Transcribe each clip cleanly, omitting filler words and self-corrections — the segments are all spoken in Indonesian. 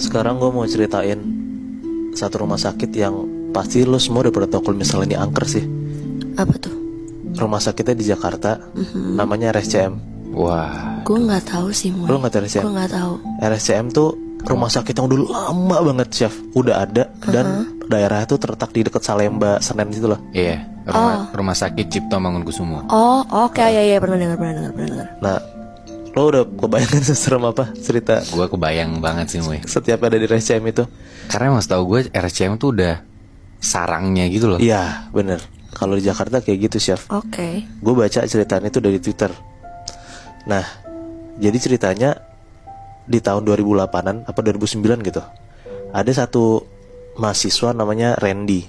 Sekarang gue mau ceritain satu rumah sakit yang pasti lo semua udah pada tau kalau misalnya ini angker sih. Apa tuh? Rumah sakitnya di Jakarta, namanya RSCM. Wah, Gue nggak tahu sih, Moy. Lo nggak tahu RSCM? Gue nggak tahu. RSCM tuh rumah sakit yang dulu lama banget, Chef. Udah ada dan daerahnya tuh terletak di dekat Salemba, Senen gitu loh. iya, rumah sakit Cipto Mangunkusumo. Oh, oke, ya, pernah dengar. Nah, lo udah kebayangkan seserem apa cerita Gue kebayang banget sih, Moy. setiap ada di RSCM itu? Karena emang setahu gue RSCM tuh udah sarangnya gitu loh. Iya, bener. Kalau di Jakarta kayak gitu, Chef. Oke. Gue baca ceritanya itu dari Twitter. Nah, jadi ceritanya di tahun 2008-an apa 2009 gitu. Ada satu mahasiswa namanya Randy.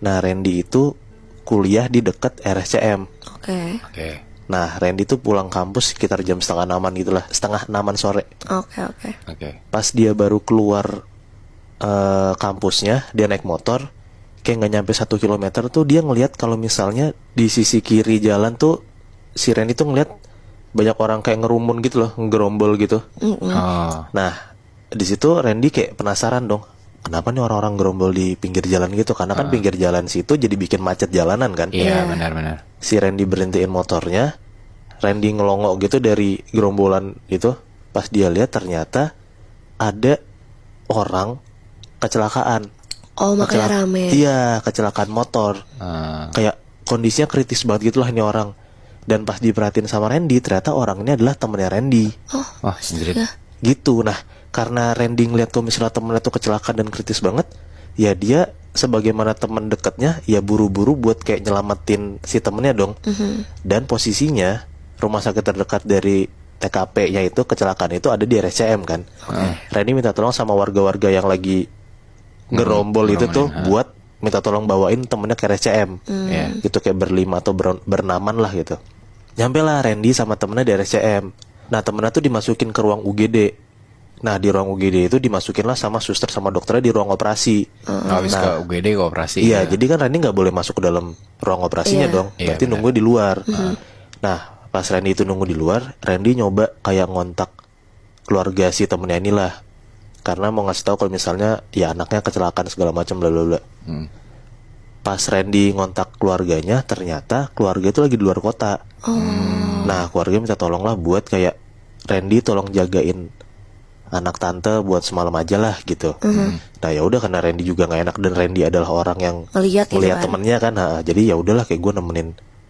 Nah, Randy itu kuliah di dekat RSCM. Oke. Oke. Nah, Randy tuh pulang kampus sekitar jam setengah 6-an gitulah, setengah 6-an sore. Oke. Pas dia baru keluar kampusnya, dia naik motor, kayak nggak nyampe 1 kilometer tuh dia ngelihat kalau misalnya di sisi kiri jalan tuh si Randy tuh ngelihat banyak orang kayak ngerumun gitu loh, ngerombol gitu. Oh, Nah, di situ Randy kayak penasaran dong, kenapa nih orang-orang gerombol di pinggir jalan gitu? Karena kan pinggir jalan situ jadi bikin macet jalanan kan. iya benar-benar. Si Randy berhentiin motornya, Randy ngelongok gitu dari gerombolan itu. Pas dia lihat ternyata ada orang kecelakaan. Oh, makanya Kecelak- rame. Iya, kecelakaan motor. Kayak kondisinya kritis banget gitu lah ini orang. Dan pas diperhatiin sama Randy, ternyata orang ini adalah temennya Randy. Wah, anjir. Gitu. Nah, karena Randy ngeliat kalau misalnya temennya tuh kecelakaan dan kritis banget, ya dia sebagaimana teman dekatnya, ya buru-buru buat kayak nyelamatin si temennya dong. Dan posisinya rumah sakit terdekat dari TKP-nya itu kecelakaan itu ada di RSCM kan. Randy minta tolong sama warga-warga yang lagi gerombol itu tuh buat minta tolong bawain temennya ke RSCM. Iya. Gitu kayak berlima atau bernaman lah gitu. Nyampe lah Randy sama temennya di RSCM. Nah, temennya tuh dimasukin ke ruang UGD. Nah, di ruang UGD itu dimasukin lah sama suster sama dokternya di ruang operasi. Habis ke UGD ke operasi. Iya, jadi kan Randy nggak boleh masuk ke dalam ruang operasinya dong. Iya, Berarti benar. nunggu di luar. Nah, pas Randy itu nunggu di luar, Randy nyoba kayak ngontak keluarga si temennya inilah. Karena mau ngasih tahu kalau misalnya ya anaknya kecelakaan segala macam bla bla bla. Pas Randy ngontak keluarganya, ternyata keluarga itu lagi di luar kota. Nah, keluarga minta tolong lah buat kayak Randy tolong jagain anak tante buat semalam aja lah gitu. Nah, ya udah karena Randy juga nggak enak dan Randy adalah orang yang Ngeliat gitu melihat kan. temennya kan. Jadi ya udahlah kayak gue nemenin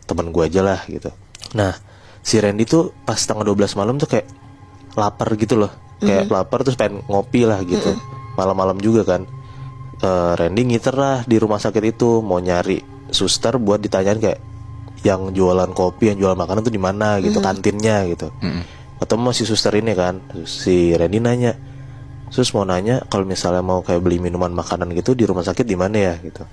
temen gue aja lah gitu. Nah, si Randy tuh pas setengah 12 malam tuh kayak lapar gitu loh. Kayak lapar terus pengen ngopi lah gitu. Malam-malam juga kan. Randy ngiter lah di rumah sakit itu mau nyari suster buat ditanyain kayak yang jualan kopi, yang jualan makanan tuh di mana gitu, kantinnya gitu. Ketemu si suster ini kan. Si Randy nanya, "Sus mau nanya kalau misalnya mau kayak beli minuman makanan gitu di rumah sakit di mana ya?" gitu.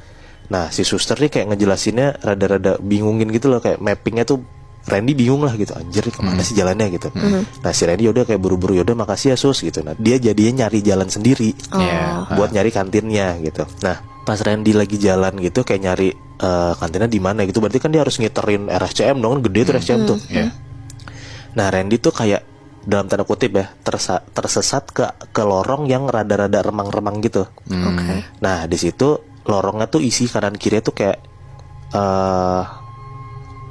Nah, si suster nih kayak ngejelasinnya rada-rada bingungin gitu loh, kayak mappingnya tuh Randy bingung lah gitu, anjir kemana sih jalannya gitu. Nah, si Randy yaudah kayak buru-buru, yaudah makasih ya sus gitu. Nah, dia jadinya nyari jalan sendiri buat nyari kantinnya gitu. Nah, pas Randy lagi jalan gitu kayak nyari kantinnya di mana gitu, berarti kan dia harus ngiterin RSCM dong, kan gede tuh RSCM tuh. Nah, Randy tuh kayak dalam tanda kutip ya tersesat ke lorong yang rada-rada remang-remang gitu. Oke. Nah, di situ lorongnya tuh isi kanan kiri tuh kayak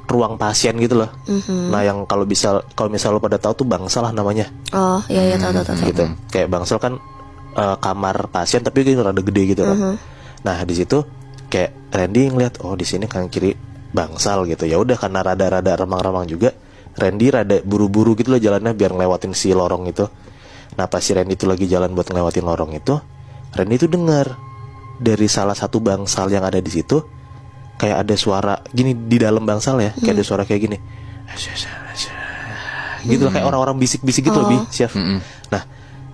ruang pasien gitu loh. Nah, yang kalau misal lo pada tahu tuh bangsal lah namanya. Oh, iya tahu. Gitu. Kayak bangsal kan kamar pasien tapi gitu rada gede gitu kan. Nah, di situ kayak Randy ngeliat, oh di sini kanan kiri bangsal gitu. Ya udah karena rada-rada remang-remang juga, Randy rada buru-buru gitu loh jalannya biar ngelewatin si lorong itu. Nah, pas si Randy itu lagi jalan buat ngelewatin lorong itu, Randy itu dengar dari salah satu bangsal yang ada di situ kayak ada suara gini di dalam bangsal ya, kayak ada suara kayak gini. Gitu loh, kayak orang-orang bisik-bisik gitu loh, Chef. Nah,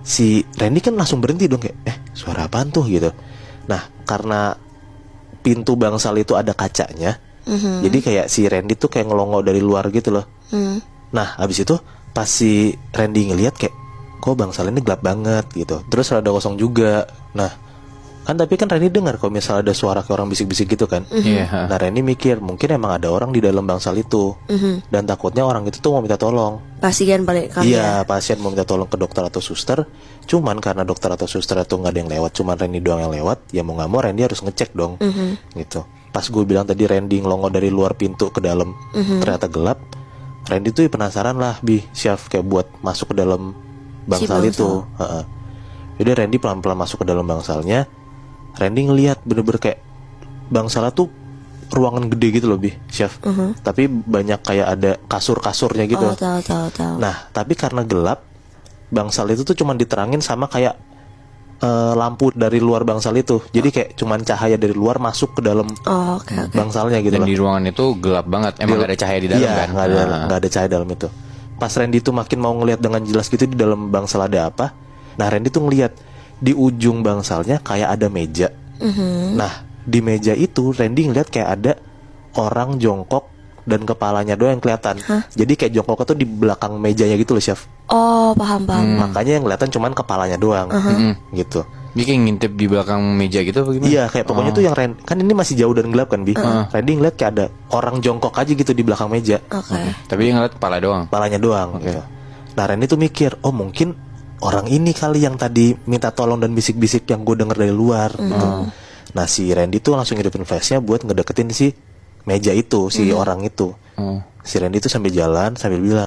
si Randy kan langsung berhenti dong kayak, suara apaan tuh gitu. Nah, karena pintu bangsal itu ada kacanya, jadi kayak si Randy tuh kayak ngelongok dari luar gitu loh. Nah, abis itu pas si Randy ngeliat kayak, kok bangsal ini gelap banget gitu. Terus rada kosong juga. Nah, Kan tapi kan Randy dengar kalau misalnya ada suara kayak orang bisik-bisik gitu kan. Iya. Nah Randy mikir mungkin emang ada orang di dalam bangsal itu. Dan takutnya orang itu tuh mau minta tolong. Pasien balik kali ya. Iya, pasien mau minta tolong ke dokter atau suster. Cuman karena dokter atau suster itu nggak ada yang lewat, cuman Randy doang yang lewat. Ya mau nggak mau Randy harus ngecek dong, gitu. Pas gue bilang tadi Randy ngelongok dari luar pintu ke dalam, ternyata gelap. Randy tuh penasaran lah, Syaf kayak buat masuk ke dalam bangsal Si itu. Jadi Randy pelan-pelan masuk ke dalam bangsalnya. Randy ngelihat bener-bener kayak bangsalnya tuh ruangan gede gitu loh, Syaf. Tapi banyak kayak ada kasur-kasurnya gitu. Oh, tahu. Nah, tapi karena gelap, bangsal itu tuh cuman diterangin sama kayak lampu dari luar bangsal itu. Jadi kayak cuman cahaya dari luar masuk ke dalam Oh, oke. bangsalnya gitu Dan loh. di ruangan itu gelap banget. Emang gak ada cahaya di dalam Iya, kan? nggak ada cahaya dalam itu. Pas Randy tuh makin mau ngelihat dengan jelas gitu di dalam bangsal ada apa. Nah, Randy tuh ngelihat di ujung bangsalnya kayak ada meja. Nah, di meja itu Randy ngeliat kayak ada orang jongkok dan kepalanya doang yang kelihatan. Jadi kayak jongkoknya tuh di belakang mejanya gitu loh, Chef. Oh, paham. Makanya yang kelihatan cuman kepalanya doang, gitu. Dia kayak ngintip di belakang meja gitu apa gimana? Iya, kayak pokoknya tuh yang kan ini masih jauh dan gelap kan, Randy ngeliat kayak ada orang jongkok aja gitu di belakang meja. Oke. Tapi dia ngeliat kepala doang. Kepalanya doang, gitu. Nah, Randy tuh mikir, oh mungkin orang ini kali yang tadi minta tolong dan bisik-bisik yang gue denger dari luar, gitu. Nah, si Randy tuh langsung hidupin flashnya buat ngedeketin si meja itu, si orang itu. Si Randy tuh sambil jalan sambil bilang,